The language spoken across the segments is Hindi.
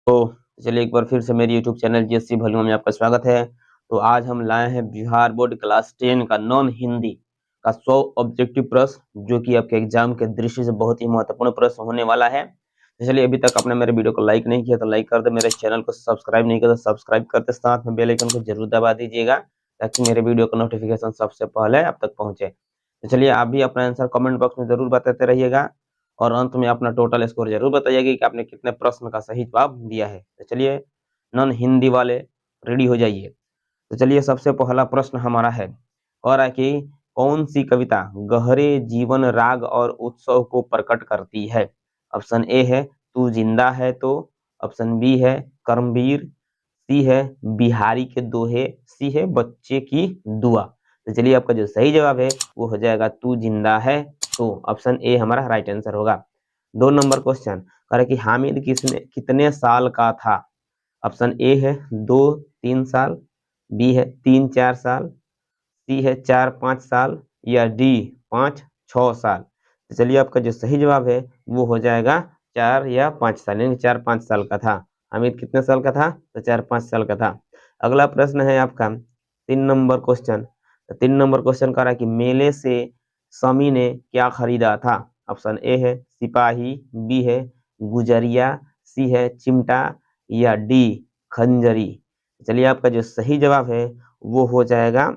तो चलिए एक बार फिर से मेरे YouTube चैनल जीएससी भलुआ में आपका स्वागत है। तो आज हम लाए हैं बिहार बोर्ड क्लास 10 का नॉन हिंदी का 100 ऑब्जेक्टिव प्रश्न, जो कि आपके एग्जाम के दृष्टि से बहुत ही महत्वपूर्ण प्रश्न होने वाला है। तो चलिए, अभी तक आपने मेरे वीडियो को लाइक नहीं किया तो लाइक कर दे, मेरे चैनल को सब्सक्राइब नहीं किया तो सब्सक्राइब करते साथ में बेल आइकन को जरूर दबा दीजिएगा, ताकि मेरे वीडियो का नोटिफिकेशन सबसे पहले आप तक पहुंचे। तो चलिए, आप भी अपना आंसर कमेंट बॉक्स में जरूर बताते रहिएगा और अंत में अपना टोटल स्कोर जरूर बताइएगा कि आपने कितने प्रश्न का सही जवाब दिया है। तो चलिए, नॉन हिंदी वाले रेडी हो जाइए। तो चलिए, सबसे पहला प्रश्न हमारा है और है कि कौन सी कविता गहरे जीवन, राग और उत्सव को प्रकट करती है। ऑप्शन ए है तू जिंदा है तो, ऑप्शन बी है कर्मवीर, सी है बिहारी के दोहे, सी है बच्चे की दुआ। तो चलिए, आपका जो सही जवाब है वो हो जाएगा तू जिंदा है तो, ऑप्शन ए हमारा राइट आंसर होगा। 2 नंबर क्वेश्चन कह रहे कि हामिद कितने साल का था। ऑप्शन ए है 2-3 साल, बी है 3-4 साल, सी है 4-5 साल, या डी 5-6 साल। तो चलिए, आपका जो सही जवाब है वो हो जाएगा 4 या 5 साल, यानी 4-5 साल का था। हामिद कितने साल का था? तो 4-5 साल का था। अगला प्रश्न है आपका 3 नंबर क्वेश्चन। 3 नंबर क्वेश्चन कह रहा है कि मेले से समी ने क्या खरीदा था। ऑप्शन ए है सिपाही, बी है गुजरिया, सी है चिमटा, या डी खंजरी। चलिए, आपका जो सही जवाब है वो हो जाएगा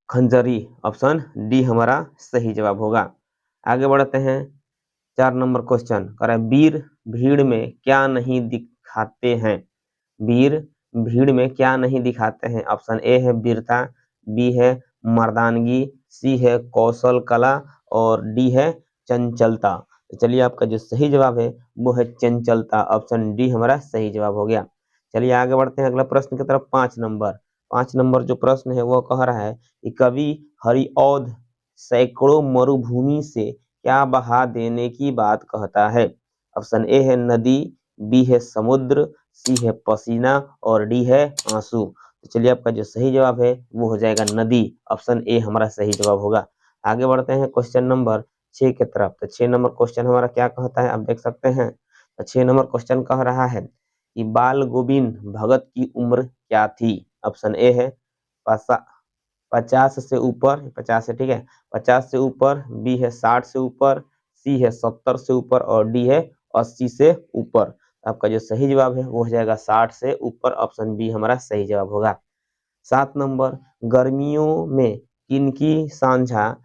खंजरी, ऑप्शन डी हमारा सही जवाब होगा। आगे बढ़ते हैं। 4 नंबर क्वेश्चन कह रहा है वीर भीड़ में क्या नहीं दिखाते हैं। वीर भीड़ में क्या नहीं दिखाते हैं। ऑप्शन ए है वीरता, बी है मर्दानगी, सी है कौशल कला, और डी है चंचलता। तो चलिए, आपका जो सही जवाब है वो है चंचलता, ऑप्शन डी हमारा सही जवाब हो गया। चलिए, आगे बढ़ते हैं अगला प्रश्न की तरफ। 5 नंबर जो प्रश्न है वो कह रहा है कि कवि हरिऔध सैकड़ों मरुभूमि से क्या बहा देने की बात कहता है। ऑप्शन ए है नदी, बी है समुद्र, सी है पसीना, और डी है आंसू। तो चलिए, आपका जो सही जवाब है वो हो जाएगा नदी, ऑप्शन ए हमारा सही जवाब होगा। आगे बढ़ते हैं क्वेश्चन नंबर 6 की तरफ। तो 6 नंबर क्वेश्चन हमारा क्या कहता है आप देख सकते हैं। तो 6 नंबर क्वेश्चन कह रहा है कि बाल गोविंद भगत की उम्र क्या थी। ऑप्शन ए है 50 से ऊपर, 50 से, ठीक है, 50 से ऊपर, बी है 60 से ऊपर, सी है 70 से ऊपर, और डी है 80 से ऊपर। आपका जो सही जवाब है वो हो जाएगा 60 से ऊपर, ऑप्शन बी हमारा सही जवाब होगा। 7 नंबर, गर्मियों में किनकी सांझा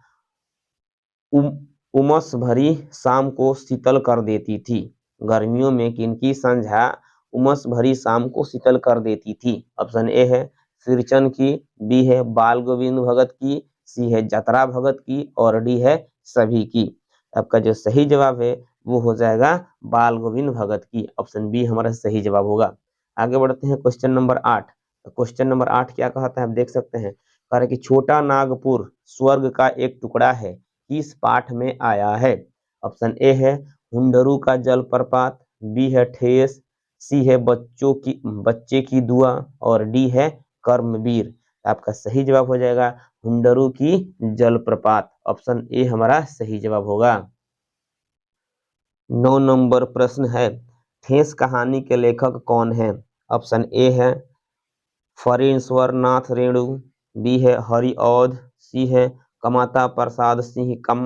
उमस भरी शाम को शीतल कर देती थी। गर्मियों में किनकी संध्या उमस भरी शाम को शीतल कर देती थी। ऑप्शन ए है सिरचन की, बी है बाल गोविंद भगत की, सी है जतरा भगत की, और डी है सभी की। आपका जो सही जवाब है वो हो जाएगा बाल गोविंद भगत की, ऑप्शन बी हमारा सही जवाब होगा। आगे बढ़ते हैं क्वेश्चन नंबर 8। क्वेश्चन नंबर 8 क्या कहता है आप देख सकते हैं। कह रहे कि छोटा नागपुर स्वर्ग का एक टुकड़ा है, किस पाठ में आया है। ऑप्शन ए है हुंडरू का जलप्रपात, बी है ठेस, सी है बच्चे की दुआ, और डी है कर्मवीर। आपका सही जवाब हो जाएगा हुंडरू की जलप्रपात, ऑप्शन ए हमारा सही जवाब होगा। 9 नंबर प्रश्न है ठेस कहानी के लेखक कौन है। ऑप्शन ए है फणीश्वर नाथ रेणु, बी है हरिऔध, सी है कमाता प्रसाद सिंह कम,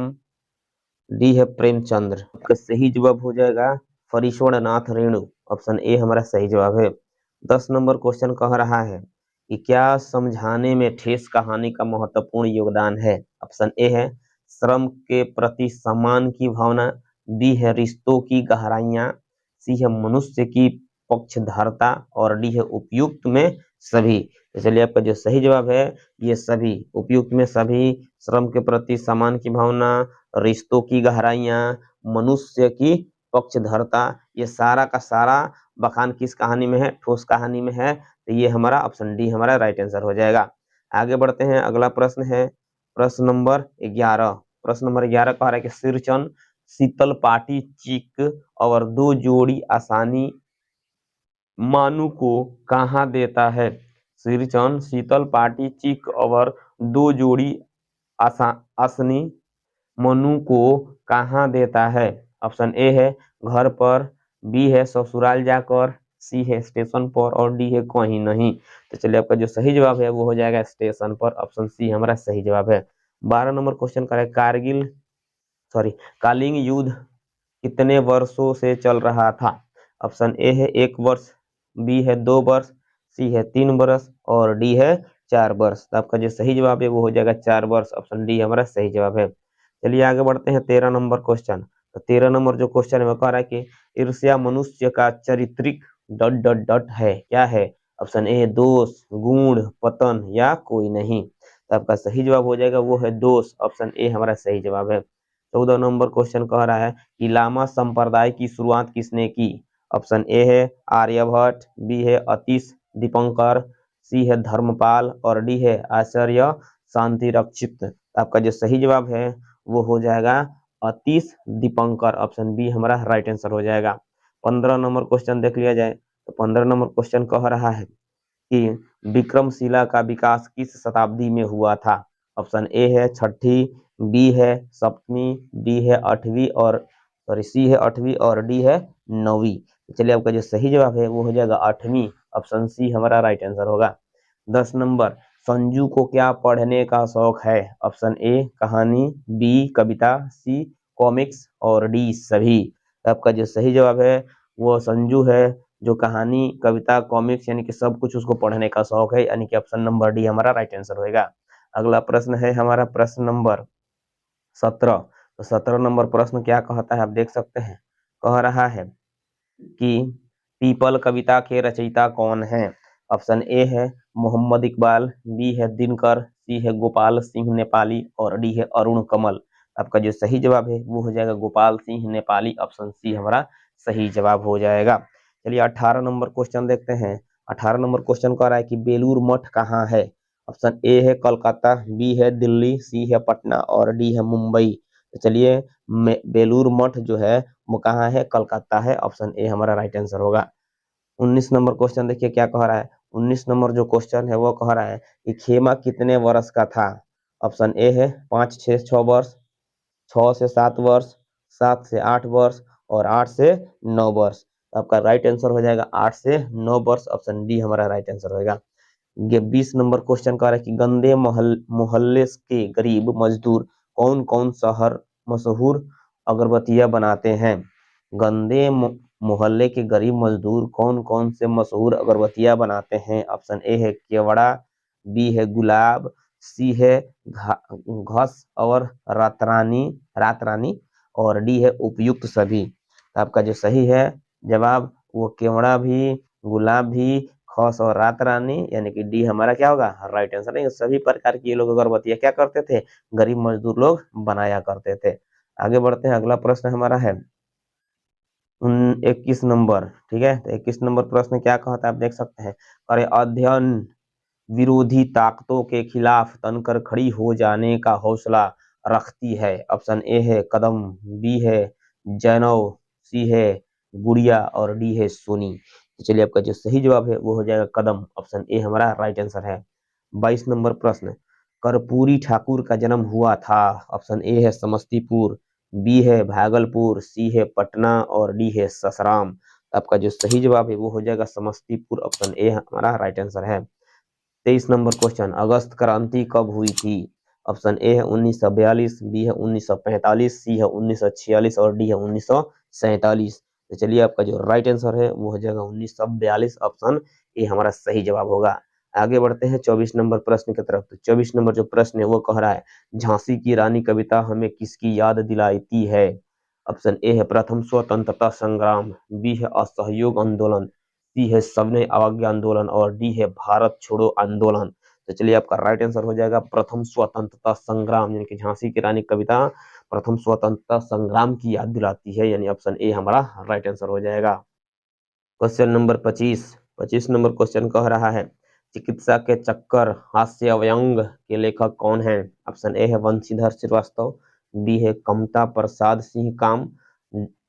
डी है प्रेमचंद्र। आपका सही जवाब हो जाएगा फणीश्वर नाथ रेणु, ऑप्शन ए हमारा सही जवाब है। 10 नंबर क्वेश्चन कह रहा है कि क्या समझाने में ठेस कहानी का महत्वपूर्ण योगदान है। ऑप्शन ए है श्रम के प्रति सम्मान की भावना, बी है रिश्तों की गहराइयां, सी है मनुष्य की पक्षधरता, और डी है उपयुक्त में सभी। तो चलिए, आपका जो सही जवाब है ये सभी, उपयुक्त में सभी, श्रम के प्रति सम्मान की भावना, रिश्तों की गहराइयां, मनुष्य की पक्षधरता, ये सारा का सारा बखान किस कहानी में है, ठोस कहानी में है। तो ये हमारा ऑप्शन डी हमारा राइट आंसर हो जाएगा। आगे बढ़ते हैं, अगला प्रश्न है प्रश्न नंबर 11। प्रश्न नंबर 11 कह रहा है कि सिरचन शीतल पाटी चिक और 2 जोड़ी आसानी मानू को कहाँ देता है। सिरचन शीतल पाटी चिक और 2 जोड़ी आसनी मनु को कहाँ देता है। ऑप्शन ए है घर पर, बी है ससुराल जाकर, सी है स्टेशन पर और डी है कहीं नहीं। तो चलिए आपका जो सही जवाब है वो हो जाएगा स्टेशन पर, ऑप्शन सी हमारा सही जवाब है। 12 नंबर क्वेश्चन का है कारगिल कालिंग युद्ध कितने वर्षों से चल रहा था। ऑप्शन ए है 1 वर्ष, बी है 2 वर्ष, सी है 3 वर्ष और डी है 4 वर्ष। तो आपका जो सही जवाब है वो हो जाएगा 4 वर्ष, ऑप्शन डी हमारा सही जवाब है। चलिए आगे बढ़ते हैं 13 नंबर क्वेश्चन। तो 13 नंबर जो क्वेश्चन है वो कह रहा है कि ईर्ष्या मनुष्य का चारित्रिक डॉट डॉट डॉट है, क्या है। ऑप्शन ए है दोष, गुण, पतन या कोई नहीं। तो आपका सही जवाब हो जाएगा वो है दोष, ऑप्शन ए हमारा सही जवाब है। 14 नंबर क्वेश्चन कह रहा है कि लामा संप्रदाय की शुरुआत किसने की। ऑप्शन ए है आर्यभट्ट, बी है अतीश दीपंकर, सी है धर्मपाल और डी है आचार्य शांति रक्षित। आपका जो सही जवाब है वो हो जाएगा अतीश दीपंकर, ऑप्शन बी हमारा राइट आंसर हो जाएगा। 15 नंबर क्वेश्चन देख लिया जाए। तो 15 नंबर क्वेश्चन कह रहा है कि विक्रमशिला का विकास किस शताब्दी में हुआ था। ऑप्शन ए है छठी, बी है सप्तमी, डी है आठवीं और सी है आठवीं और डी है नौवीं। चलिए आपका जो सही जवाब है वो हो जाएगा आठवीं, ऑप्शन सी हमारा राइट आंसर होगा। 10 नंबर संजू को क्या पढ़ने का शौक है। ऑप्शन ए कहानी, बी कविता, सी कॉमिक्स और डी सभी। आपका जो सही जवाब है वो संजू है, जो कहानी कविता कॉमिक्स यानी कि सब कुछ उसको पढ़ने का शौक है, यानी कि ऑप्शन नंबर डी हमारा राइट आंसर होगा। अगला प्रश्न है हमारा प्रश्न नंबर 17। तो 17 नंबर प्रश्न क्या कहता है आप देख सकते हैं। कह रहा है कि पीपल कविता के रचयिता कौन है। ऑप्शन ए है मोहम्मद इकबाल, बी है दिनकर, सी है गोपाल सिंह नेपाली और डी है अरुण कमल। आपका जो सही जवाब है वो हो जाएगा गोपाल सिंह नेपाली, ऑप्शन सी हमारा सही जवाब हो जाएगा। चलिए 18 नंबर क्वेश्चन देखते हैं। 18 नंबर क्वेश्चन कह रहा है कि बेलूर मठ कहाँ है। ऑप्शन ए है कोलकाता, बी है दिल्ली, सी है पटना और डी है मुंबई। तो चलिए बेलूर मठ जो है वो कहाँ है, कलकत्ता है, ऑप्शन ए हमारा राइट आंसर होगा। 19 नंबर क्वेश्चन देखिए क्या कह रहा है। 19 नंबर जो क्वेश्चन है वो कह रहा है कि खेमा कितने वर्ष का था। ऑप्शन ए है 5 से 6 वर्ष, 6 से 7 वर्ष, 7 से 8 वर्ष और 8 से 9 वर्ष। तो आपका राइट आंसर हो जाएगा 8 से 9 वर्ष, ऑप्शन डी हमारा राइट आंसर होगा। ये 20 नंबर क्वेश्चन कह रहा है कि गंदे मोहल्ले के गरीब मजदूर कौन कौन शहर मशहूर अगरबत्तियां बनाते हैं। गंदे मोहल्ले के गरीब मजदूर कौन कौन से मशहूर अगरबत्तियां बनाते हैं। ऑप्शन ए है केवड़ा, बी है गुलाब, सी है घस और रातरानी और डी है उपयुक्त सभी। तो आपका जो सही है जवाब वो केवड़ा भी, गुलाब भी, खस और रात रानी यानी कि डी हमारा क्या होगा राइट आंसर। नहीं सभी प्रकार की ये लोग अगरबत्तियां क्या करते थे, गरीब मजदूर लोग बनाया करते थे। आगे बढ़ते हैं, अगला प्रश्न हमारा है 21 नंबर। ठीक है, तो 21 नंबर प्रश्न क्या कहता है आप देख सकते हैं। अरे अध्ययन विरोधी ताकतों के खिलाफ तनकर खड़ी हो जाने का हौसला रखती है। ऑप्शन ए है कदम, बी है जैनव, सी है गुड़िया और डी है सोनी। तो चलिए आपका जो सही जवाब है वो हो जाएगा कदम, ऑप्शन ए हमारा राइट आंसर है। 22 नंबर प्रश्न, कर्पूरी ठाकुर का जन्म हुआ था। ऑप्शन ए है समस्तीपुर, बी है भागलपुर, सी है पटना और डी है ससराम। आपका जो सही जवाब है वो हो जाएगा समस्तीपुर, ऑप्शन ए हमारा राइट आंसर है। 23 नंबर क्वेश्चन, अगस्त क्रांति कब हुई थी। ऑप्शन ए है 1942, बी है 1945, सी है 1946 और डी है 1947। तो चलिए आपका जो राइट आंसर है वो हो जाएगा 1942, ऑप्शन ए हमारा सही जवाब होगा। आगे बढ़ते हैं 24 नंबर प्रश्न की तरफ। तो 24 नंबर जो प्रश्न है वो कह रहा है झांसी की रानी कविता हमें किसकी याद दिलाती है। ऑप्शन ए है प्रथम स्वतंत्रता संग्राम, बी है असहयोग आंदोलन, सी है सबने अवज्ञा आंदोलन और डी है भारत छोड़ो आंदोलन। तो चलिए आपका राइट आंसर हो जाएगा प्रथम स्वतंत्रता संग्राम, यानी कि झांसी की रानी कविता प्रथम स्वतंत्रता संग्राम की याद दिलाती है, यानी ऑप्शन ए हमारा राइट आंसर हो जाएगा। क्वेश्चन नंबर 25 नंबर क्वेश्चन कह रहा है चिकित्सा के चक्कर हास्य व्यंग के लेखक कौन है। ऑप्शन ए है वंशीधर श्रीवास्तव, बी है कमता प्रसाद सिंह काम,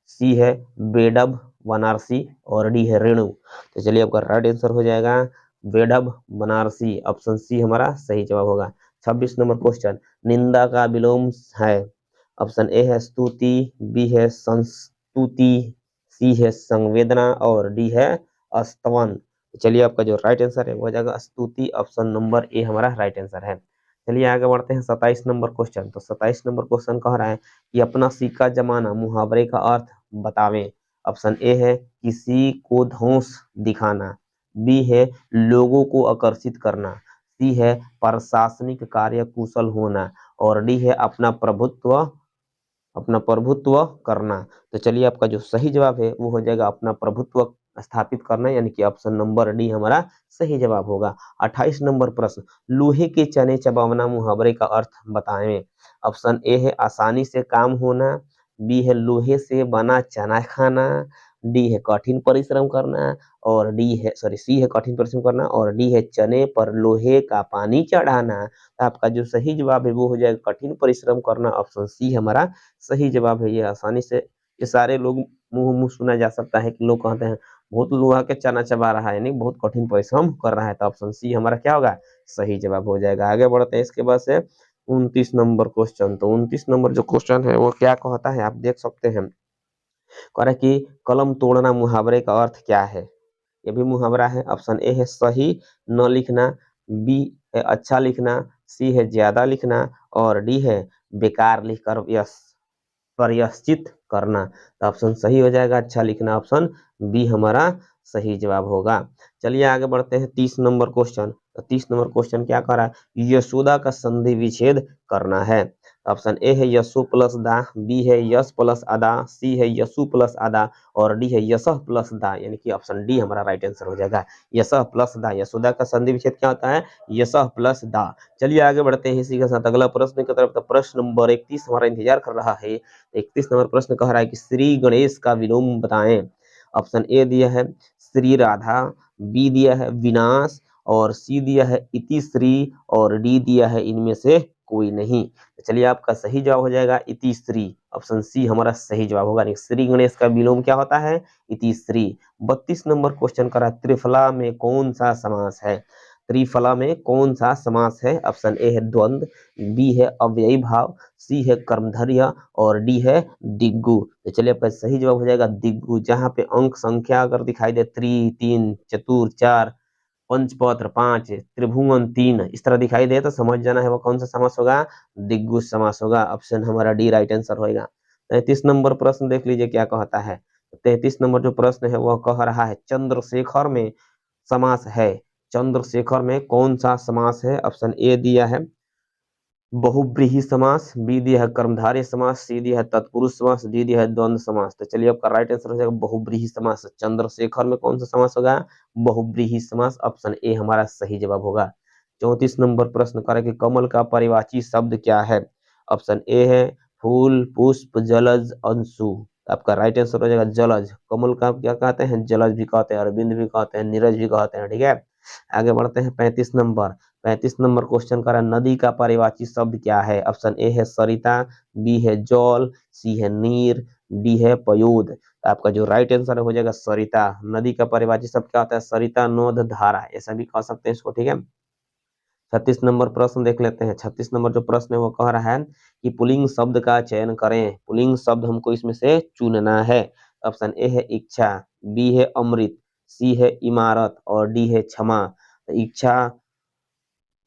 सी है बेडब बनारसी और डी है रेणु। तो चलिए आपका राइट आंसर हो जाएगा बेडब बनारसी, ऑप्शन सी हमारा सही जवाब होगा। 26 नंबर क्वेश्चन, निंदा का विलोम है। ऑप्शन ए है स्तुति, बी है संस्तुति, सी है संवेदना और डी है स्तवन। चलिए आपका जो राइट आंसर है वो हो जाएगा स्तुति, ऑप्शन नंबर ए हमारा राइट आंसर है। चलिए आगे बढ़ते हैं 27 नंबर क्वेश्चन। तो 27 नंबर क्वेश्चन कह रहा है कि अपना सिक्का जमाना मुहावरे का अर्थ बतावें। ऑप्शन ए है किसी को धौंस दिखाना, बी है लोगों को आकर्षित करना, सी है प्रशासनिक कार्य कुशल होना और डी है अपना प्रभुत्व करना। तो चलिए आपका जो सही जवाब है वो हो जाएगा अपना प्रभुत्व स्थापित करना, यानी कि ऑप्शन नंबर डी हमारा सही जवाब होगा। 28 नंबर प्रश्न, लोहे के चने चबावना मुहावरे का अर्थ बताएं। ऑप्शन ए है आसानी से काम होना, बी है लोहे से बना चना खाना, डी है कठिन परिश्रम करना और सी है कठिन परिश्रम करना और डी है चने पर लोहे का पानी चढ़ाना। तो आपका जो सही जवाब है वो हो जाएगा कठिन परिश्रम करना, ऑप्शन सी हमारा सही जवाब है। ये आसानी से ये सारे लोग मुंह मुंह सुना जा सकता है कि लोग कहते हैं बहुत लोहा के चना चबा रहा है, यानी बहुत कठिन परिश्रम कर रहा है। तो ऑप्शन सी हमारा क्या होगा, सही जवाब हो जाएगा। आगे बढ़ते हैं इसके बाद से 29 नंबर क्वेश्चन। तो 29 नंबर जो क्वेश्चन है वो क्या कहता है आप देख सकते हैं। कह रहा है कि कलम तोड़ना मुहावरे का अर्थ क्या है। ये भी मुहावरा है। ऑप्शन ए है सही न लिखना, बी है अच्छा लिखना, सी है ज्यादा लिखना और डी है बेकार लिखकर प्रयश्चित करना। तो ऑप्शन सही हो जाएगा अच्छा लिखना, ऑप्शन बी हमारा सही जवाब होगा। चलिए आगे बढ़ते हैं 30 नंबर क्वेश्चन। तो 30 नंबर क्वेश्चन क्या कर रहा है, यशोदा का संधि विच्छेद करना है। ऑप्शन ए है यशु प्लस दा, बी है यश प्लस अदा, सी है यशु प्लस अदा और डी है यशः प्लस दा, यानी कि ऑप्शन डी हमारा राइट आंसर हो जाएगा यशः प्लस दा। यशोदा का संधि विच्छेद क्या होता है, यशः प्लस दा। चलिए आगे बढ़ते हैं इसी के साथ अगला प्रश्न की तरफ। तो प्रश्न नंबर 31 हमारा इंतजार कर रहा है। 31 नंबर प्रश्न कह रहा है कि श्री गणेश का विलोम बताएं। ऑप्शन ए दिया है श्री राधा, बी दिया है विनाश और सी दिया है इति श्री और डी दिया है इनमें से कोई नहीं। तो चलिए आपका सही जवाब हो जाएगा इति श्री, ऑप्शन सी हमारा सही जवाब होगा। श्री गणेश का विलोम क्या होता है, इति श्री। 32 नंबर क्वेश्चन करा त्रिफला में कौन सा समास है। त्रिफला में कौन सा समास है। ऑप्शन ए है द्वंद्व, बी है अव्ययी भाव, सी है कर्मधारय और डी है दिग्गु। तो चलिए आपका सही जवाब हो जाएगा दिग्गु। जहां पे अंक संख्या अगर दिखाई दे 3 चतुर 4 पंचपत्र 5 त्रिभुवन 3 इस तरह दिखाई दे तो समझ जाना है वो कौन सा समास होगा, दिग्गु समास होगा। ऑप्शन हमारा डी राइट आंसर होगा। 33 नंबर प्रश्न देख लीजिए क्या कहता है। 33 नंबर जो प्रश्न है वह कह रहा है चंद्रशेखर में समास है। चंद्रशेखर में कौन सा समास है। ऑप्शन ए दिया है बहुब्रीहि समास, बी दिया है कर्मधारय समास, सी दिया है तत्पुरुष समास, डी दिया है द्वंद्व समास। तो चलिए आपका राइट आंसर हो जाएगा बहुब्रीहि समास। चंद्रशेखर में कौन सा समास होगा, बहुब्रीहि समास, ऑप्शन ए हमारा सही जवाब होगा। 34 नंबर प्रश्न करें कि कमल का परिवाची शब्द क्या है। ऑप्शन ए है फूल पुष्प जलज अंशु। आपका राइट आंसर हो जाएगा जलज। कमल का क्या कहते हैं, जलज भी कहते हैं, अरविंद भी कहते हैं, नीरज भी कहते हैं। ठीक है, आगे बढ़ते हैं 35 नंबर। 35 नंबर क्वेश्चन कर नदी का पारिभाषिक शब्द क्या है। ऑप्शन ए है सरिता, बी है जौल, सी है नीर, डी है पयोद। आपका जो राइट आंसर हो जाएगा सरिता। नदी का पारिभाषिक शब्द क्या होता है, सरिता नोद धारा, ऐसा भी कह सकते हैं इसको। ठीक है, 36 नंबर प्रश्न देख लेते हैं। 36 नंबर जो प्रश्न है वो कह रहा है कि पुल्लिंग शब्द का चयन करें। पुल्लिंग शब्द हमको इसमें से चुनना है। ऑप्शन ए है इच्छा, बी है अमृत, सी है इमारत और डी है क्षमा। तो इच्छा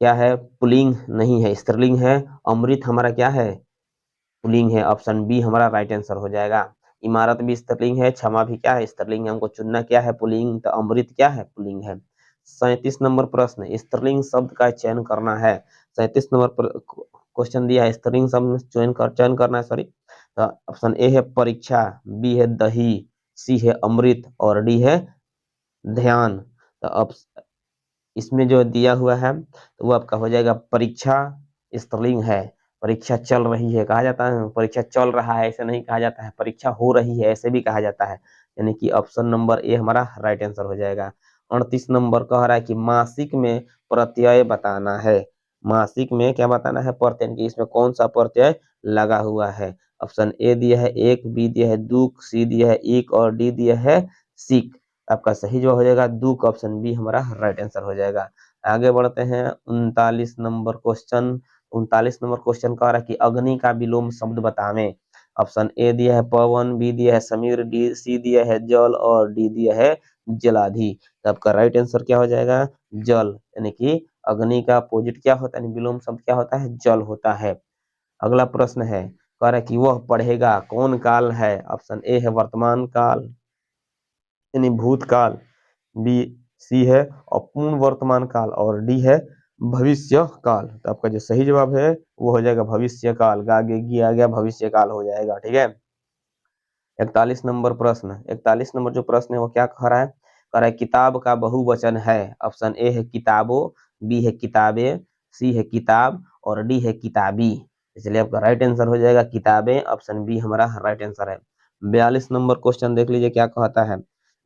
क्या है, पुल्लिंग नहीं है, स्त्रीलिंग है। अमृत हमारा क्या है, पुल्लिंग है, ऑप्शन बी हमारा राइट आंसर हो जाएगा। इमारत भी स्त्रीलिंग है, क्षमा भी क्या है, स्त्रीलिंग है। हमको चुनना क्या है, पुल्लिंग, तो अमृत क्या है, पुल्लिंग है। 37 नंबर प्रश्न स्त्रीलिंग शब्द का चयन करना है। 37 नंबर क्वेश्चन दिया है स्त्रीलिंग शब्द चयन करना है, सॉरी। तो ऑप्शन ए है परीक्षा, बी है दही, सी है अमृत और डी है ध्यान। तो अब इसमें जो दिया हुआ है तो वो आपका हो जाएगा परीक्षा स्त्रीलिंग है। परीक्षा चल रही है कहा जाता है, परीक्षा चल रहा है ऐसे नहीं कहा जाता है, परीक्षा हो रही है ऐसे भी कहा जाता है। यानी कि ऑप्शन नंबर ए हमारा राइट आंसर हो जाएगा। 38 नंबर कह रहा है कि मासिक में प्रत्यय बताना है। मासिक में क्या बताना है, प्रत्यय, कि इसमें कौन सा प्रत्यय लगा हुआ है। ऑप्शन ए दिया है एक, बी दिया है दुख, सी दिया है एक और डी दिया है सीख। आपका सही जवाब हो जाएगा दुख, ऑप्शन बी हमारा राइट आंसर हो जाएगा। आगे बढ़ते हैं 39 नंबर क्वेश्चन। 39 नंबर क्वेश्चन कह रहा है कि अग्नि का विलोम शब्द बतावें। ऑप्शन ए दिया है पवन, बी दिया है समीर, डी सी दिया है जल और डी दिया है जलाधि। तो आपका राइट आंसर क्या हो जाएगा? जल, यानी कि अग्नि का अपोजिट क्या होता है, यानी विलोम शब्द क्या होता है? जल होता है। अगला प्रश्न है, कह रहा है कि वह पढ़ेगा कौन काल है? ऑप्शन ए है वर्तमान काल यानी भूतकाल, बी सी है अपूर्ण वर्तमान काल और डी है भविष्य काल। तो आपका जो सही जवाब है वो हो जाएगा भविष्य काल, गागे गी आ गया भविष्य काल हो जाएगा। ठीक है। 41 नंबर प्रश्न, 41 नंबर जो प्रश्न है वो क्या कह रहा है? कह रहा है किताब का बहुवचन है। ऑप्शन ए है किताबों, बी है किताबें, सी है किताब और डी है किताबी। इसलिए आपका राइट आंसर हो जाएगा किताबें, ऑप्शन बी हमारा राइट आंसर है। 42 नंबर क्वेश्चन देख लीजिए क्या कहता है।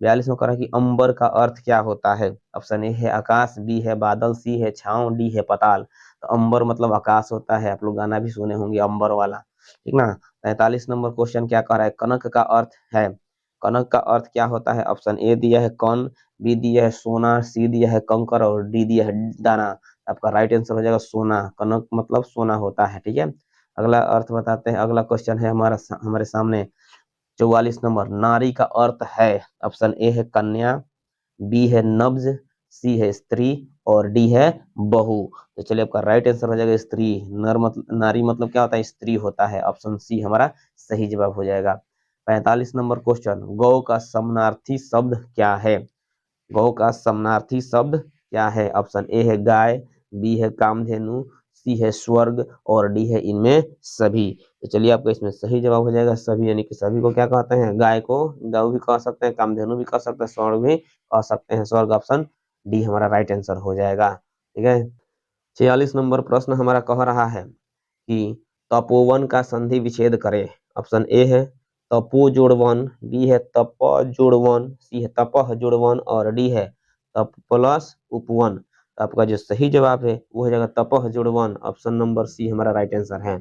42 में कह रहा है कि अंबर का अर्थ क्या होता है? ऑप्शन ए है आकाश, बी है बादल, सी है छांव, डी है पाताल। तो अंबर मतलब आकाश होता है, आप लोग गाना भी सुने होंगे अंबर वाला, ठीक ना। 43 नंबर क्वेश्चन क्या कह रहा है? कनक का अर्थ है, कनक का अर्थ क्या होता है? ऑप्शन ए दिया है कण, बी दिया है सोना, सी दिया है कंकर और डी दिया है दाना। आपका राइट आंसर हो जाएगा सोना, कनक मतलब सोना होता है। ठीक है। अगला अर्थ बताते हैं, अगला क्वेश्चन है हमारे सामने 44 नंबर, नारी का अर्थ है। ऑप्शन ए है कन्या, बी है नब्ज, सी है स्त्री और डी है बहू। तो चलिए आपका राइट आंसर हो जाएगा स्त्री, नर मतलब नारी मतलब क्या होता है? स्त्री होता है। ऑप्शन सी हमारा सही जवाब हो जाएगा। 45 नंबर क्वेश्चन, गौ का समानार्थी शब्द क्या है? गौ का समानार्थी शब्द क्या है? ऑप्शन ए है गाय, बी है कामधेनु, सी है स्वर्ग और डी है इनमें सभी। तो चलिए आपका इसमें सही जवाब हो जाएगा सभी, यानी कि सभी को क्या कहते हैं? गाय को गौ भी कह सकते हैं, कामधेनु भी कह सकते हैं, स्वर्ग भी कह सकते हैं। स्वर्ग ऑप्शन डी हमारा राइट आंसर हो जाएगा। ठीक है। 46 नंबर प्रश्न हमारा कह रहा है कि तपोवन का संधि विच्छेद करे। ऑप्शन ए है तपो जोड़ वन, बी है तप जोड़ वन, सी है तपह जोड़ वन और डी है तप प्लस उपवन। तो आपका जो सही जवाब है वो हो जाएगा तपह जोड़ वन, ऑप्शन नंबर सी हमारा राइट आंसर है।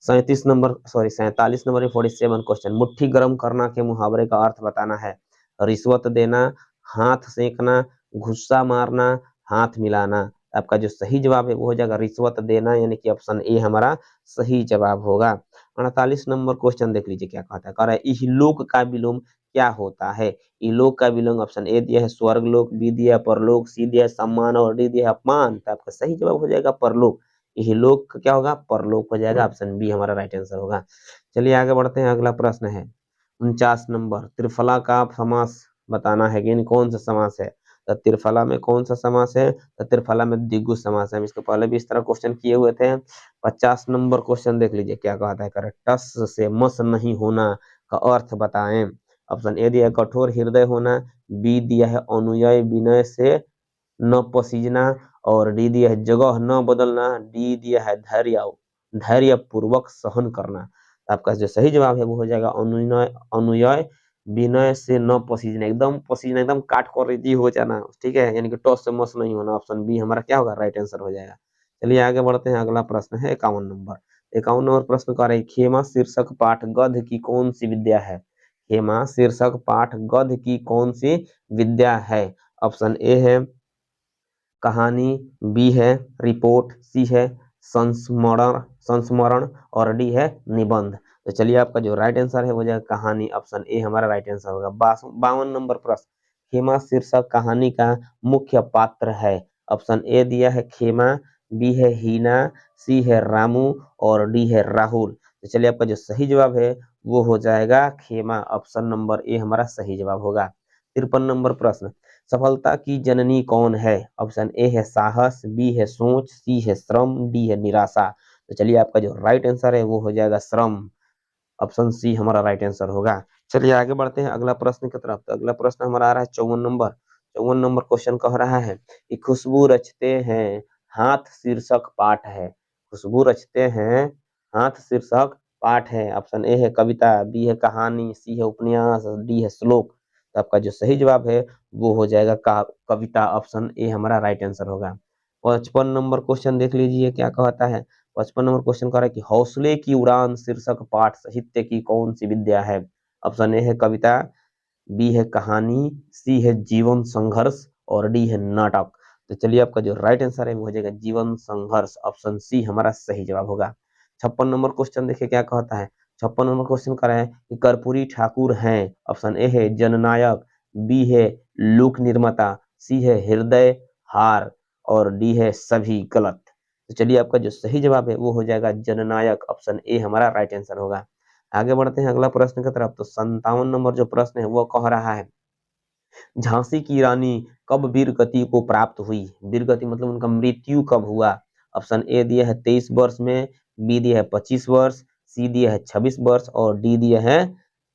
47 नंबर में 47 क्वेश्चन, मुट्ठी गर्म करना के मुहावरे का अर्थ बताना है। रिश्वत देना, हाथ सेकना, गुस्सा मारना, हाथ मिलाना। आपका जो सही जवाब है वो हो जाएगा रिश्वत देना, यानी कि ऑप्शन ए हमारा सही जवाब होगा। 48 नंबर क्वेश्चन देख लीजिए क्या कहता है। कह रहा है इहलोक का विलोम क्या होता है? इहलोक का विलोम ऑप्शन ए दिया है स्वर्ग लोक, बी दिया है परलोक, सी दिया है सम्मान और डी दिया है अपमान। तो आपका सही जवाब हो जाएगा परलोक। इहलोक क्या होगा? परलोक हो जाएगा, ऑप्शन बी हमारा राइट आंसर होगा। चलिए आगे बढ़ते हैं, अगला प्रश्न है 49 नंबर, त्रिफला का समास बताना है कि कौन सा समास है? तो त्रिफला में कौन सा समास है? तो त्रिफला में द्विगु समास है। हम इसके पहले भी इस तरह क्वेश्चन किए हुए थे। 50 नंबर क्वेश्चन देख लीजिए क्या कहता है। करे टस से मस नहीं होना का अर्थ बताएं। ऑप्शन ए दिया है कठोर हृदय होना, बी दिया है अनुयायी विनय से न पसीजना और डी दिया है जगह न बदलना, डी दिया है धैर्य पूर्वक सहन करना। आपका जो सही जवाब है वो हो जाएगा अनुयाय विनय से न पसीजना, एकदम पसीना एकदम काट कर रेडी हो जाना। ठीक है, यानी कि टॉस से मस नहीं होना। ऑप्शन बी हमारा क्या होगा? राइट आंसर हो जाएगा। चलिए आगे बढ़ते हैं, अगला प्रश्न है 51 नंबर। 51 नंबर प्रश्न कह रहे हैं खेमा शीर्षक पाठ गद्य की कौन सी विद्या है? खेमा शीर्षक पाठ गद्य की कौन सी विद्या है? ऑप्शन ए है कहानी, बी है रिपोर्ट, सी है संस्मरण और डी है निबंध। तो चलिए आपका जो राइट आंसर है वो जाएगा कहानी, ऑप्शन ए हमारा राइट आंसर होगा। 52 नंबर प्रश्न, खेमा शीर्षक कहानी का मुख्य पात्र है। ऑप्शन ए दिया है खेमा, बी है हीना, सी है रामू और डी है राहुल। तो चलिए आपका जो सही जवाब है वो हो जाएगा खेमा, ऑप्शन नंबर ए हमारा सही जवाब होगा। 53 नंबर प्रश्न, सफलता की जननी कौन है? ऑप्शन ए है साहस, बी है सोच, सी है श्रम, डी है निराशा। तो चलिए आपका जो राइट आंसर है वो हो जाएगा श्रम, ऑप्शन सी हमारा राइट आंसर होगा। चलिए आगे बढ़ते हैं अगला प्रश्न की तरफ। तो अगला प्रश्न हमारा आ रहा है 54 नंबर। 54 नंबर क्वेश्चन कह रहा है कि खुशबू रचते हैं हाथ शीर्षक पाठ है। खुशबू रचते हैं हाथ शीर्षक पाठ है। ऑप्शन ए है कविता, बी है कहानी, सी है उपन्यास, डी है श्लोक। तो आपका जो सही जवाब है वो हो जाएगा कविता, ऑप्शन ए हमारा राइट आंसर होगा। 55 नंबर क्वेश्चन देख लीजिए क्या कहता है। 55 नंबर क्वेश्चन कह रहा है कि हौसले की उड़ान शीर्षक पाठ साहित्य की कौन सी विद्या है? ऑप्शन ए है कविता, बी है कहानी, सी है जीवन संघर्ष और डी है नाटक। तो चलिए आपका जो राइट आंसर है वो हो जाएगा जीवन संघर्ष, ऑप्शन सी हमारा सही जवाब होगा। 56 नंबर क्वेश्चन देखिए क्या कहता है। 56 नंबर क्वेश्चन कर रहे हैं कि कर्पूरी ठाकुर हैं। ऑप्शन ए है जननायक, बी है लोक निर्माता, सी है हृदय हार और डी है सभी गलत। तो चलिए आपका जो सही जवाब है वो हो जाएगा जननायक। ऑप्शन ए हमारा राइट आंसर होगा। आगे बढ़ते हैं अगला प्रश्न की तरफ। तो 57 नंबर जो प्रश्न है वो कह रहा है झांसी की रानी कब वीरगति को प्राप्त हुई। वीरगति मतलब उनका मृत्यु कब हुआ। ऑप्शन ए दिया है 23 वर्ष में, बी दिया है 25 वर्ष, सी दिया है 26 वर्ष और डी दिया है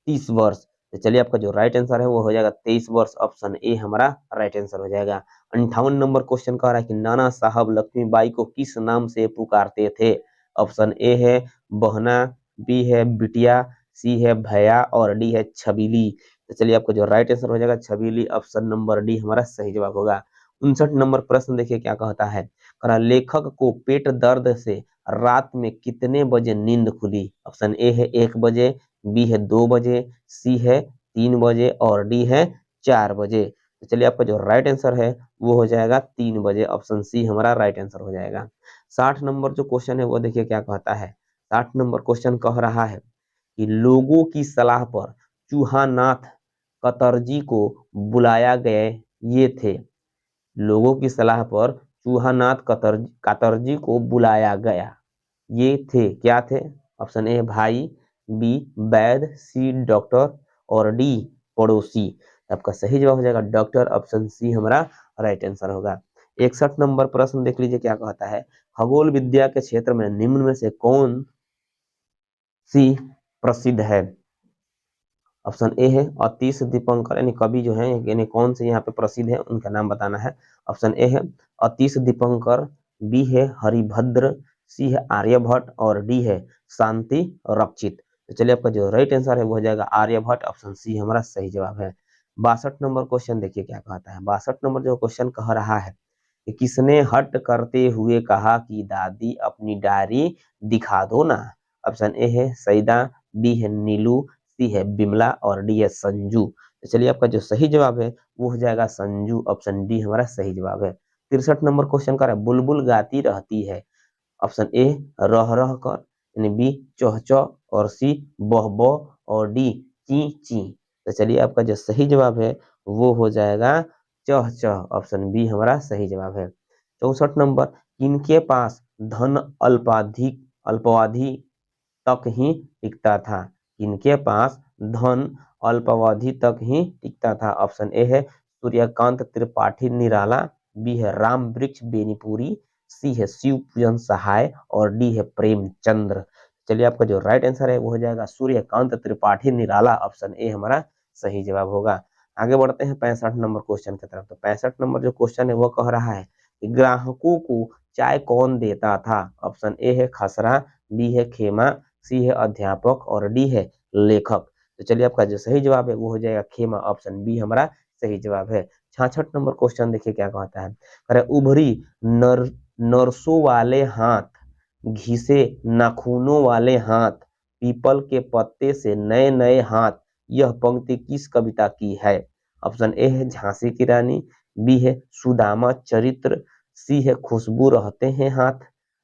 30 वर्ष। तो चलिए आपका जो राइट आंसर है वो हो जाएगा 23 वर्ष। ऑप्शन ए हमारा राइट आंसर हो जाएगा। 58 नंबर क्वेश्चन कह रहा है कि नाना साहब लक्ष्मीबाई को किस नाम से पुकारते थे। ऑप्शन ए है बहना, बी है बिटिया, सी है भैया और डी है छबीली। तो चलिए आपको जो राइट आंसर हो जाएगा छबीली। ऑप्शन नंबर डी हमारा सही जवाब होगा। 59 नंबर प्रश्न देखिए क्या कहता है। कहा लेखक को पेट दर्द से रात में कितने बजे नींद खुली। ऑप्शन ए है 1 बजे, बी है 2 बजे, सी है 3 बजे और डी है 4 बजे। तो चलिए आपका जो राइट आंसर है वो हो जाएगा 3 बजे। ऑप्शन सी हमारा राइट आंसर हो जाएगा। 60 नंबर जो क्वेश्चन है वो देखिए क्या कहता है। 60 नंबर क्वेश्चन कह रहा है कि लोगों की सलाह पर चूहानाथ कतरजी को बुलाया गए ये थे। लोगों की सलाह पर चूहानाथ कतरजी को बुलाया गया ये थे, क्या थे। ऑप्शन ए भाई, बी वैद, सी डॉक्टर और डी पड़ोसी। आपका सही जवाब हो जाएगा डॉक्टर। ऑप्शन सी हमारा राइट आंसर होगा। 61 नंबर प्रश्न देख लीजिए क्या कहता है। खगोल विद्या के क्षेत्र में निम्न में से कौन सी प्रसिद्ध है। ऑप्शन ए है अतीश दीपंकर, यानी कवि जो है यानी कौन से यहाँ पे प्रसिद्ध है उनका नाम बताना है। ऑप्शन ए है अतीश दीपंकर, बी है हरिभद्र, सी है आर्यभट्ट और डी है शांति रक्षित। तो चलिए आपका जो राइट आंसर है वो हो जाएगा आर्यभट्ट। ऑप्शन सी हमारा सही जवाब है। 62 नंबर क्वेश्चन देखिए क्या कहता है। 62 नंबर जो क्वेश्चन कह रहा है कि किसने हट करते हुए कहा कि दादी अपनी डायरी दिखा दो ना। ऑप्शन ए है सईदा, बी है नीलू, सी है बिमला और डी है संजू। तो चलिए आपका जो सही जवाब है वो हो जाएगा संजू। ऑप्शन डी हमारा सही जवाब है। 63 नंबर क्वेश्चन का है बुलबुल गाती रहती है। ऑप्शन ए रह रह कर, यानी बी चौह चौह और सी बह बह और डी ची ची। तो चलिए आपका जो सही जवाब है वो हो जाएगा चौह चौह। ऑप्शन बी हमारा सही जवाब है। 64 नंबर किनके पास धन अल्पावधि तक ही टिकता था। किनके पास धन अल्पावधि तक ही टिकता था। ऑप्शन ए है सूर्यकांत त्रिपाठी निराला, बी है राम वृक्ष बेनीपुरी, सी है शिव पूजन सहाय और डी है प्रेमचंद्र। चलिए आपका जो राइट आंसर है वो हो जाएगा सूर्यकांत त्रिपाठी निराला। ऑप्शन ए हमारा सही जवाब होगा। आगे बढ़ते हैं 65 नंबर क्वेश्चन की तरफ। तो 65 नंबर जो क्वेश्चन है वो कह रहा है कि ग्राहकों को चाय कौन देता था। ऑप्शन ए है खसरा, बी है खेमा, सी है अध्यापक और डी है लेखक। तो चलिए आपका जो सही जवाब है वो हो जाएगा खेमा। ऑप्शन बी हमारा सही जवाब है। 66 नंबर क्वेश्चन देखिए क्या कहता है। अरे उभरी नरसों वाले हाथ, घिसे नाखूनों वाले हाथ, पीपल के पत्ते से नए नए हाथ, यह पंक्ति किस कविता की है। ऑप्शन ए है झांसी की रानी, बी है सुदामा चरित्र, सी है खुशबू रहते हैं हाथ,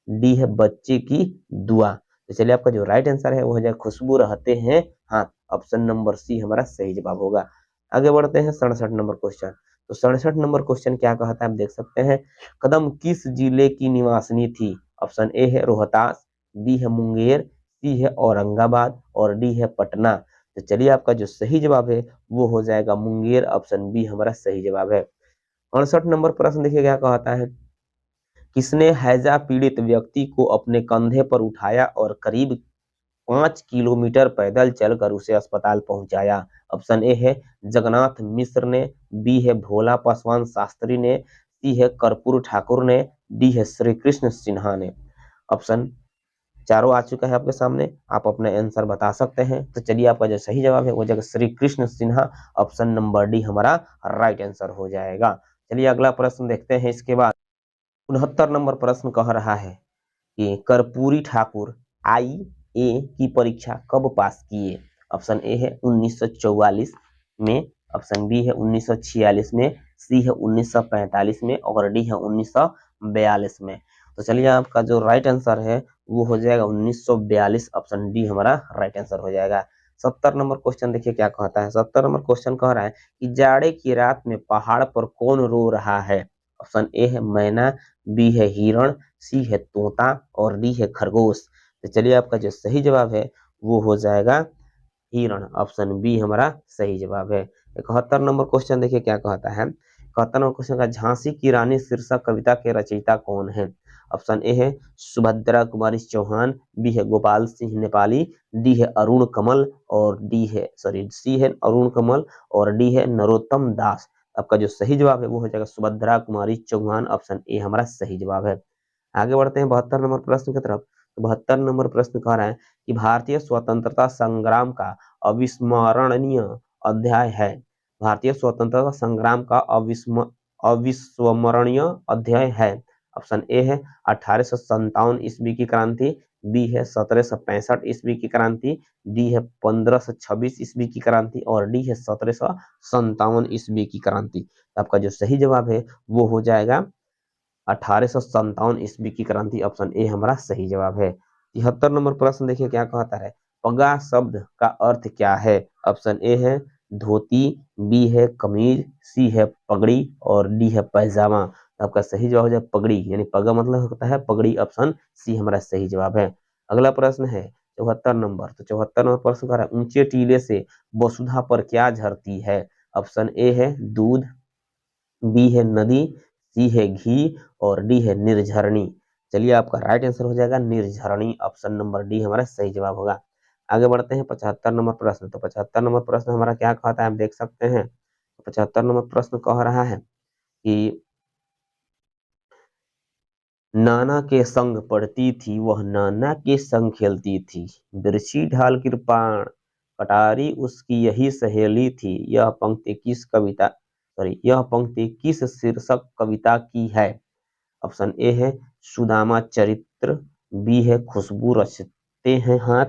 डी है बच्चे की दुआ। तो चलिए आपका जो राइट आंसर है वो हो जाए खुशबू रहते हैं हाथ। ऑप्शन नंबर सी हमारा सही जवाब होगा। आगे बढ़ते हैं 67 नंबर क्वेश्चन। तो 67 नंबर क्वेश्चन क्या कहता है आप देख सकते हैं। कदम किस जिले की निवासिनी थी। ऑप्शन ए है रोहतास, बी है मुंगेर, सी है औरंगाबाद और डी है पटना। तो चलिए आपका जो सही जवाब है वो हो जाएगा मुंगेर। ऑप्शन बी हमारा सही जवाब है। 68 नंबर प्रश्न देखिए क्या कहता है। किसने हैजा पीड़ित व्यक्ति को अपने कंधे पर उठाया और करीब 5 किलोमीटर पैदल चलकर उसे अस्पताल पहुंचाया। ऑप्शन ए है जगन्नाथ मिश्र ने, बी है भोला पासवान शास्त्री ने, सी है कर्पूर ठाकुर ने, डी है श्री कृष्ण सिन्हा ने। ऑप्शन चारों आ चुका है आपके सामने, आप अपना आंसर बता सकते हैं। तो चलिए आपका जो सही जवाब है वो जगह Shri Krishna Sinha. Option number D हमारा राइट आंसर हो जाएगा। चलिए अगला प्रश्न देखते हैं। इसके बाद 69 नंबर प्रश्न कह रहा है कि कर्पूरी ठाकुर IA की परीक्षा कब पास किए। ऑप्शन ए है 1944 में, ऑप्शन बी है 1946 में, सी है 1945 में और डी है 1942 में। तो चलिए आपका जो राइट आंसर है वो हो जाएगा 1942, ऑप्शन डी हमारा राइट आंसर हो जाएगा। 70 नंबर क्वेश्चन देखिए क्या कहता है। 70 नंबर क्वेश्चन कह रहा है कि जाड़े की रात में पहाड़ पर कौन रो रहा है। ऑप्शन ए है मैना, बी है हिरण, सी है तोता और डी है खरगोश। तो चलिए आपका जो सही जवाब है वो हो जाएगा हिरण, ऑप्शन बी हमारा सही जवाब है। 71 नंबर क्वेश्चन देखिए क्या कहता है। 71 नंबर क्वेश्चन का झांसी की रानी शीर्षक कविता के रचयिता कौन है। ऑप्शन ए है सुभद्रा कुमारी चौहान, बी है गोपाल सिंह नेपाली, डी है अरुण कमल और सी है अरुण कमल और डी है नरोत्तम दास। आपका जो सही जवाब है वो हो जाएगा सुभद्रा कुमारी चौहान, ऑप्शन ए हमारा सही जवाब है। आगे बढ़ते हैं 72 नंबर प्रश्न की तरफ। 72 नंबर प्रश्न कह रहा है कि भारतीय स्वतंत्रता संग्राम का अविस्मरणीय अध्याय है। भारतीय स्वतंत्रता संग्राम का अविस्मरणीय अध्याय है। ऑप्शन ए है 1857 ईस्वी की क्रांति, बी है 1765 ईस्वी की क्रांति, डी है 1526 ईस्वी की क्रांति और डी है 1757 ईस्वी की क्रांति। आपका जो सही जवाब है वो हो जाएगा 1857 ईस्वी की क्रांति, ऑप्शन ए हमारा सही जवाब है। 73 नंबर प्रश्न देखिए क्या कहता है। पगा शब्द का अर्थ क्या है। ऑप्शन ए है धोती, बी है कमीज, सी है पगड़ी और डी है पैजामा। आपका सही जवाब हो जाए पगड़ी, यानी पगा मतलब होता है पगड़ी, ऑप्शन सी हमारा सही जवाब है। अगला प्रश्न है 74 नंबर। तो 74 नंबर प्रश्न कह रहा है ऊंचे टीले से वसुधा पर क्या झरती है। ऑप्शन ए है दूध, बी है नदी, सी है घी और डी है निर्झरणी। चलिए आपका राइट आंसर हो जाएगा निर्झरणी, ऑप्शन नंबर डी हमारा सही जवाब होगा। आगे बढ़ते हैं 75 नंबर प्रश्न। तो 75 नंबर प्रश्न हमारा क्या कहता है आप देख सकते हैं। 75 नंबर प्रश्न कह रहा है कि नाना के संग पढ़ती थी वह नाना के संग खेलती थी, बिरछी ढाल कृपाण कटारी उसकी यही सहेली थी। यह पंक्ति किस शीर्षक कविता की है। ऑप्शन ए है सुदामा चरित्र, बी है खुशबू रचते हैं हाथ,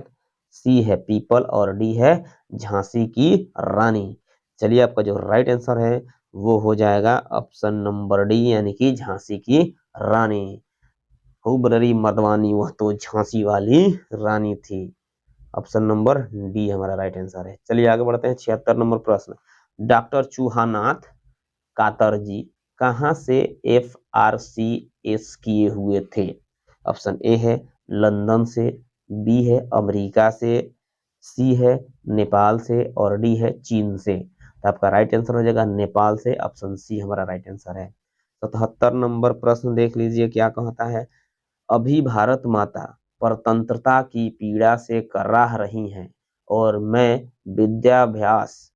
सी है पीपल और डी है झांसी की रानी। चलिए आपका जो राइट आंसर है वो हो जाएगा ऑप्शन नंबर डी, यानी कि झांसी की रानी। खूब ररी मर्दवानी वह तो झांसी वाली रानी थी, ऑप्शन नंबर डी हमारा राइट आंसर है। चलिए आगे बढ़ते हैं 76 नंबर प्रश्न। डॉक्टर चूहानाथ कातरजी कहाँ से FRCS किए हुए थे। ऑप्शन ए है लंदन से, बी है अमेरिका से, सी है नेपाल से और डी है चीन से। तो आपका राइट आंसर हो जाएगा नेपाल से, ऑप्शन सी हमारा राइट आंसर है। 77 नंबर प्रश्न देख लीजिए क्या कहता है। अभी भारत माता परतंत्रता की पीड़ा से कराह रही हैं और मैं विद्याभ्यास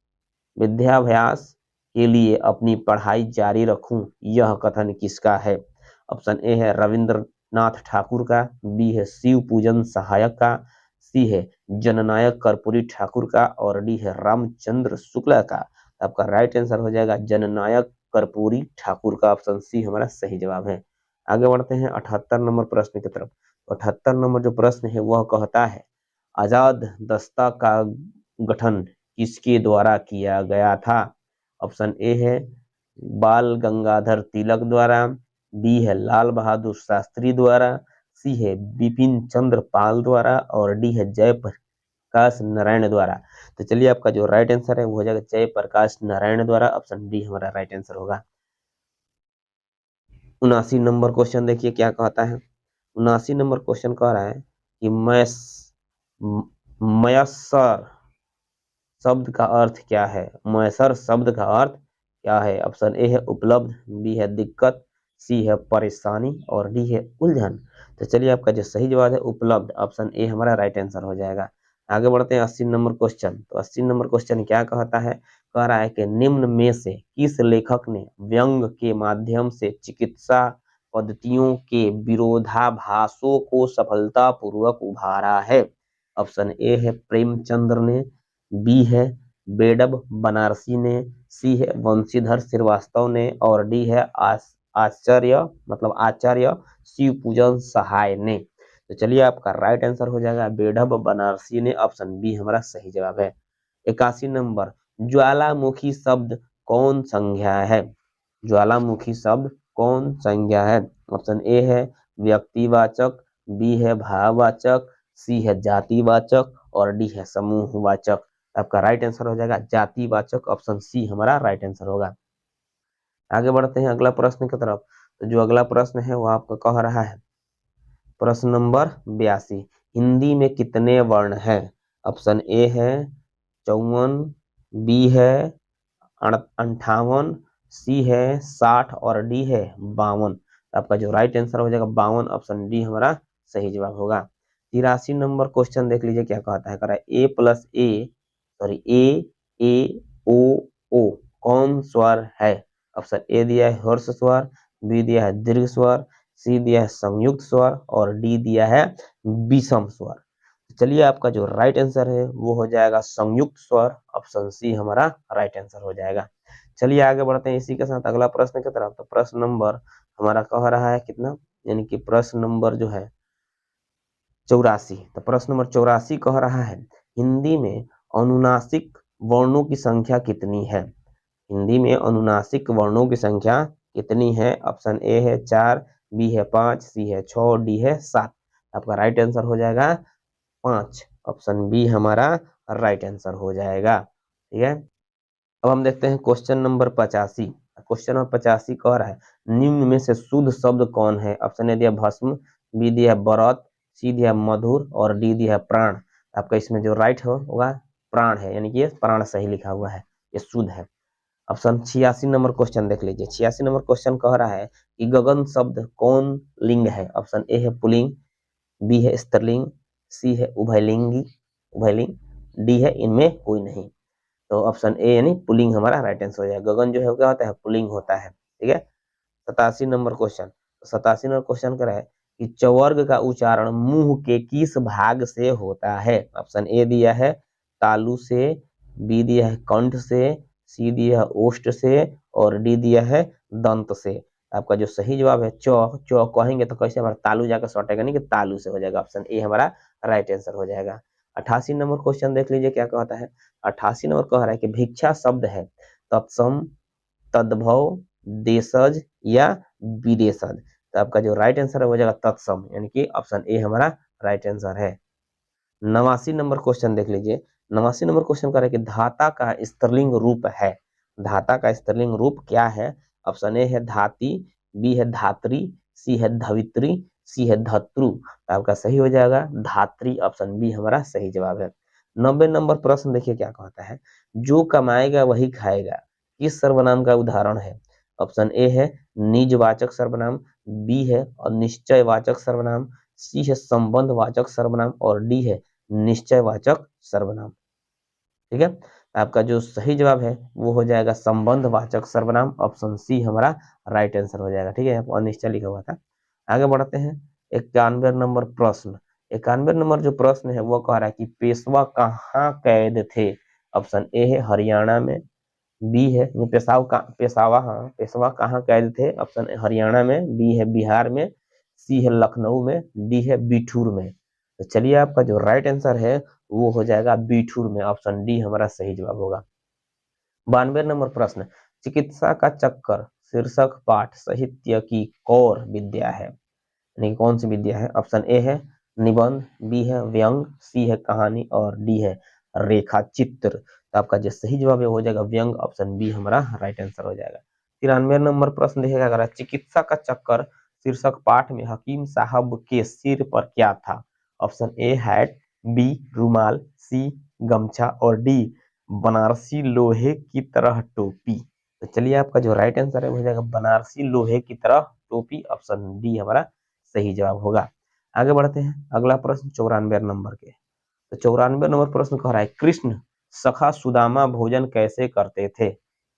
विद्याभ्यास के लिए अपनी पढ़ाई जारी रखूं, यह कथन किसका है। ऑप्शन ए है रविंद्रनाथ ठाकुर का, बी है शिव पूजन सहायक का, सी है जननायक कर्पूरी ठाकुर का और डी है रामचंद्र शुक्ला का। आपका राइट आंसर हो जाएगा जननायक कर्पूरी ठाकुर का, ऑप्शन सी हमारा सही जवाब है। आगे बढ़ते हैं 78 नंबर प्रश्न की तरफ। 78 नंबर जो प्रश्न है वह कहता है आजाद दस्ता का गठन किसके द्वारा किया गया था। ऑप्शन ए है बाल गंगाधर तिलक द्वारा, बी है लाल बहादुर शास्त्री द्वारा, सी है बिपिन चंद्र पाल द्वारा और डी है जयप्रकाश नारायण द्वारा। तो चलिए आपका जो राइट आंसर है वो हो जाएगा जयप्रकाश नारायण द्वारा, ऑप्शन डी हमारा राइट आंसर होगा। 79 नंबर क्वेश्चन देखिए क्या कहता है। 79 नंबर क्वेश्चन कह रहा है कि मयस्सर शब्द का अर्थ क्या है। मयसर शब्द का अर्थ क्या है। ऑप्शन ए है उपलब्ध, बी है दिक्कत, सी है परेशानी और डी है उलझन। तो चलिए आपका जो सही जवाब है उपलब्ध, ऑप्शन ए हमारा राइट आंसर हो जाएगा। आगे बढ़ते हैं 80 नंबर क्वेश्चन। तो 80 नंबर क्वेश्चन क्या कहता है। कह रहा है कि निम्न में से किस लेखक ने व्यंग के माध्यम से चिकित्सा पद्धतियों के विरोधाभासों को सफलतापूर्वक उभारा है। ऑप्शन ए है प्रेमचंद्र ने, बी है बेडब बनारसी ने, सी है वंशीधर श्रीवास्तव ने और डी है आचार्य शिव पूजन सहाय ने। तो चलिए आपका राइट आंसर हो जाएगा बेडब बनारसी ने, ऑप्शन बी हमारा सही जवाब है। 81 नंबर ज्वालामुखी शब्द कौन संज्ञा है। ज्वालामुखी शब्द कौन संज्ञा है। ऑप्शन ए है व्यक्तिवाचक, बी है भाववाचक, सी है जातिवाचक और डी है समूहवाचक। आपका राइट आंसर हो जाएगा जातिवाचक, ऑप्शन सी हमारा राइट आंसर होगा। आगे बढ़ते हैं अगला प्रश्न की तरफ। तो जो अगला प्रश्न है वो आपका कह रहा है, प्रश्न नंबर 82, हिंदी में कितने वर्ण हैं? ऑप्शन ए है 54, बी है 58, सी है 60 और डी है 52। आपका जो राइट आंसर हो जाएगा 52, ऑप्शन डी हमारा सही जवाब होगा। 83 नंबर क्वेश्चन देख लीजिए क्या कहता है, कह रहा है ए प्लस ए सॉरी ए ओ ओ कौन स्वर है? ऑप्शन ए दिया है हर्ष स्वर, बी दिया है दीर्घ स्वर, सी दिया है संयुक्त स्वर और डी दिया है विषम स्वर। चलिए आपका जो राइट आंसर है वो हो जाएगा संयुक्त स्वर, ऑप्शन सी हमारा राइट आंसर हो जाएगा। चलिए आगे बढ़ते हैं इसी के साथ अगला प्रश्न की तरफ। तो प्रश्न नंबर हमारा कह रहा है कितना, यानी कि प्रश्न नंबर जो है 84। तो प्रश्न नंबर 84 कह रहा है, हिंदी में अनुनासिक वर्णों की संख्या कितनी है? हिंदी में अनुनासिक वर्णों की संख्या कितनी है? ऑप्शन ए है 4, बी है 5, सी है 6, डी है 7। आपका राइट आंसर हो जाएगा 5, ऑप्शन बी हमारा राइट आंसर हो जाएगा। ठीक है, अब हम देखते हैं क्वेश्चन नंबर 85। क्वेश्चन नंबर 85 कह रहा है, निम्न में से शुद्ध शब्द कौन है? ऑप्शन ए दिया भस्म, बी दिया व्रत, सी दिया मधुर और डी दिया प्राण। आपका इसमें जो राइट होगा प्राण है, यानी कि ये प्राण सही लिखा हुआ है, ये शुद्ध है। ऑप्शन 86 नंबर क्वेश्चन देख लीजिए। 86 नंबर क्वेश्चन कह रहा है कि गगन शब्द कौन लिंग है? ऑप्शन ए है पुल्लिंग, बी है स्त्रीलिंग, सी है उभयलिंग, डी है इनमें कोई नहीं। तो ऑप्शन ए यानी पुल्लिंग हमारा राइट आंसर हो जाएगा। गगन जो है क्या होता है? पुल्लिंग होता है। ठीक है, 87 नंबर क्वेश्चन। 87 नंबर क्वेश्चन कर रहा है कि चवर्ग का उच्चारण मुंह के किस भाग से होता है? ऑप्शन ए दिया है तालु से, बी दिया है कंठ से, सी दिया है ओष्ठ से और डी दिया है दंत से। आपका जो सही जवाब है चौ कहेंगे तो कैसे हमारा तालु जाकर सटेगा, नहीं कि तालु से हो जाएगा। ऑप्शन ए हमारा राइट आंसर हो जाएगा। 88 नंबर क्वेश्चन देख लीजिए क्या कहता है। 88 नंबर कह रहा है कि भिक्षा शब्द है तत्सम, तद्भव, देशज या विदेशज। तो आपका जो राइट आंसर है हो जाएगा तत्सम, यानी कि ऑप्शन ए हमारा राइट आंसर है। 89 नंबर क्वेश्चन देख लीजिए। 89 नंबर क्वेश्चन कह रहा है कि धाता का स्त्रीलिंग रूप है। धाता का स्त्रीलिंग रूप क्या है? ऑप्शन ए है धाती, बी है धात्री, सी है धवित्री, सी है धत्रु। तो आपका सही हो जाएगा धात्री, ऑप्शन बी हमारा सही जवाब है। 90 नंबर प्रश्न देखिए क्या कहता है, जो कमाएगा वही खाएगा किस सर्वनाम का उदाहरण है? ऑप्शन ए है निजवाचक सर्वनाम, बी है अनिश्चयवाचक सर्वनाम, सी है संबंधवाचक सर्वनाम और डी है निश्चयवाचक सर्वनाम। ठीक है, आपका जो सही जवाब है वो हो जाएगा संबंधवाचक सर्वनाम, ऑप्शन सी हमारा राइट आंसर हो जाएगा। ठीक है, यहाँ पर अनिश्चय लिखा हुआ था। आगे बढ़ते हैं 91 नंबर प्रश्न। 91 नंबर जो प्रश्न है वो कह रहा है कि पेशवा कहाँ कैद थे? ऑप्शन ए है हरियाणा में, बी है पेशवा कहाँ कैद थे? ऑप्शन हरियाणा में, बी है बिहार में, सी है लखनऊ में, डी है बिठूर में। तो चलिए आपका जो राइट आंसर है वो हो जाएगा बिठूर में, ऑप्शन डी हमारा सही जवाब होगा। 92 नंबर प्रश्न, चिकित्सा का चक्कर शीर्षक पाठ साहित्य की कौर विद्या है, यानी कौन सी विद्या है? ऑप्शन ए है निबंध, बी है व्यंग, सी है कहानी और डी है रेखा चित्र। तो आपका जो सही जवाब है हो जाएगा व्यंग, ऑप्शन बी हमारा राइट आंसर हो जाएगा। 93 नंबर प्रश्न देखिएगा, अगर चिकित्सा का चक्कर शीर्षक पाठ में हकीम साहब के सिर पर क्या था? ऑप्शन ए हैट, बी रुमाल, सी गमछा और डी बनारसी लोहे की तरह टोपी। तो चलिए आपका जो राइट आंसर है हो जाएगा बनारसी लोहे की तरह टोपी, ऑप्शन डी हमारा सही जवाब होगा। आगे बढ़ते हैं अगला प्रश्न 94 नंबर के। तो 94 नंबर प्रश्न कह रहा है, कृष्ण सखा सुदामा भोजन कैसे करते थे?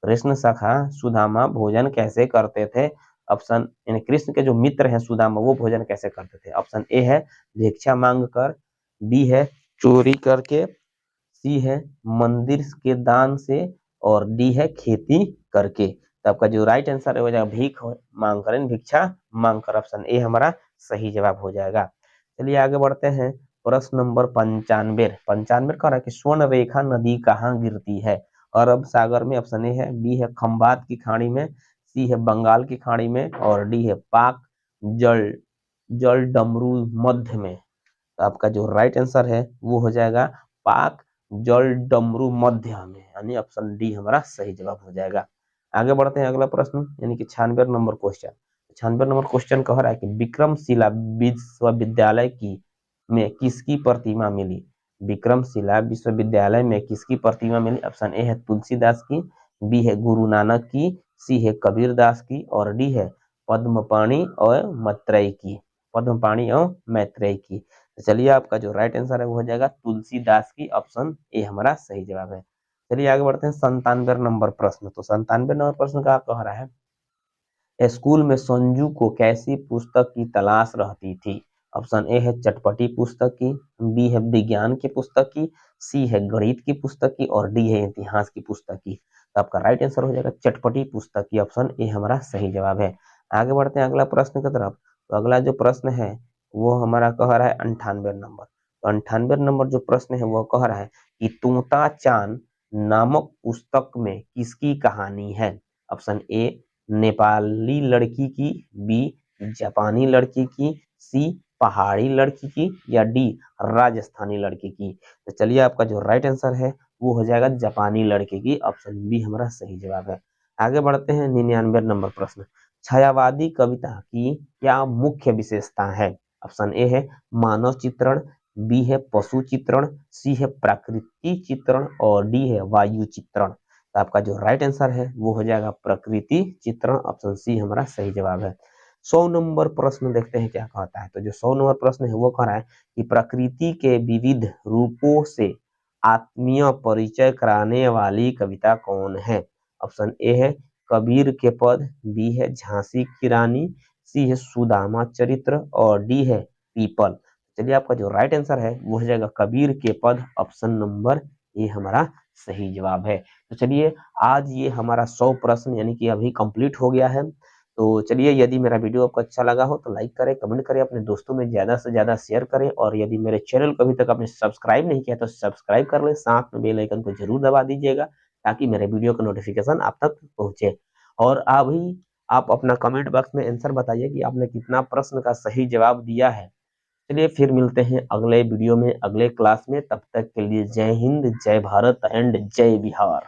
कृष्ण सखा सुदामा भोजन कैसे करते थे? ऑप्शन, यानी कृष्ण के जो मित्र हैं सुदामा वो भोजन कैसे करते थे? ऑप्शन ए है भिक्षा मांग कर, बी है चोरी करके, सी है मंदिर के दान से और डी है खेती करके। तो आपका जो राइट आंसर है हो जाएगा भीख मांग कर, भिक्षा मांग कर, ऑप्शन ए हमारा सही जवाब हो जाएगा। चलिए आगे बढ़ते हैं प्रश्न नंबर 95। 95 कह रहा है कि स्वर्ण रेखा नदी कहाँ गिरती है? अरब सागर में, ऑप्शन ए है, बी है खंबात की खाड़ी में, सी है बंगाल की खाड़ी में और डी है पाक जल जल डमरू मध्य में। तो आपका जो राइट आंसर है वो हो जाएगा पाक जल डमरू मध्य में, यानी ऑप्शन डी हमारा सही जवाब हो जाएगा। आगे बढ़ते हैं अगला प्रश्न, यानी कि 96 नंबर क्वेश्चन। 96 नंबर क्वेश्चन कह रहा है कि विक्रमशिला विश्वविद्यालय की में किसकी प्रतिमा मिली? विक्रमशिला विश्वविद्यालय में किसकी प्रतिमा मिली? ऑप्शन ए है तुलसीदास की, बी है गुरु नानक की, सी है कबीर दास की और डी है पद्मपाणि और मैत्रेयी की। पद्मपाणि और मैत्रेयी की। तो चलिए आपका जो राइट आंसर है वो हो जाएगा तुलसीदास की, ऑप्शन ए हमारा सही जवाब है। चलिए आगे बढ़ते हैं 97 नंबर प्रश्न। तो 97 नंबर प्रश्न का आप कह रहा है स्कूल में संजू को कैसी पुस्तक की तलाश रहती थी? ऑप्शन ए है चटपटी पुस्तक की, बी है विज्ञान की पुस्तक की, सी है गणित की पुस्तक की और डी है इतिहास की पुस्तक की। तो आपका राइट आंसर हो जाएगा चटपटी पुस्तक की, ऑप्शन ए हमारा सही जवाब है। आगे बढ़ते हैं अगला प्रश्न की तरफ। तो अगला जो प्रश्न है वो हमारा कह रहा है 98 नंबर। तो 98 नंबर जो प्रश्न है वो कह रहा है कि तोता चांद नामक पुस्तक में किसकी कहानी है? ऑप्शन ए नेपाली लड़की की, बी जापानी लड़की की, सी पहाड़ी लड़की की या डी राजस्थानी लड़की की। तो चलिए आपका जो राइट आंसर है वो हो जाएगा जापानी लड़की की, ऑप्शन बी हमारा सही जवाब है। आगे बढ़ते हैं 99 नंबर प्रश्न। छायावादी कविता की क्या मुख्य विशेषता है? ऑप्शन ए है मानव चित्रण, बी है पशु चित्रण, सी है प्रकृति चित्रण और डी है वायु चित्रण। तो आपका जो राइट आंसर है वो हो जाएगा प्रकृति चित्रण, ऑप्शन सी हमारा सही जवाब है। 100 नंबर प्रश्न देखते हैं क्या कहता है। तो जो 100 नंबर प्रश्न है वो कह रहा है कि प्रकृति के विविध रूपों से आत्मीय परिचय कराने वाली कविता कौन है? ऑप्शन ए है कबीर के पद, बी है झांसी की रानी, सी है सुदामा चरित्र और डी है पीपल। चलिए आपका जो राइट आंसर है वो हो जाएगा कबीर के पद, ऑप्शन नंबर ए हमारा सही जवाब है। तो चलिए आज ये हमारा 100 प्रश्न यानी कि अभी कंप्लीट हो गया है। तो चलिए यदि मेरा वीडियो आपको अच्छा लगा हो तो लाइक करें, कमेंट करें, अपने दोस्तों में ज़्यादा से ज़्यादा शेयर करें और यदि मेरे चैनल को अभी तक आपने सब्सक्राइब नहीं किया तो सब्सक्राइब कर लें, साथ में बेल आइकन को जरूर दबा दीजिएगा ताकि मेरे वीडियो का नोटिफिकेशन आप तक पहुँचे। और अभी आप अपना कमेंट बॉक्स में आंसर बताइए कि आपने कितना प्रश्न का सही जवाब दिया है। चलिए फिर मिलते हैं अगले वीडियो में, अगले क्लास में। तब तक के लिए जय हिंद, जय भारत एंड जय बिहार।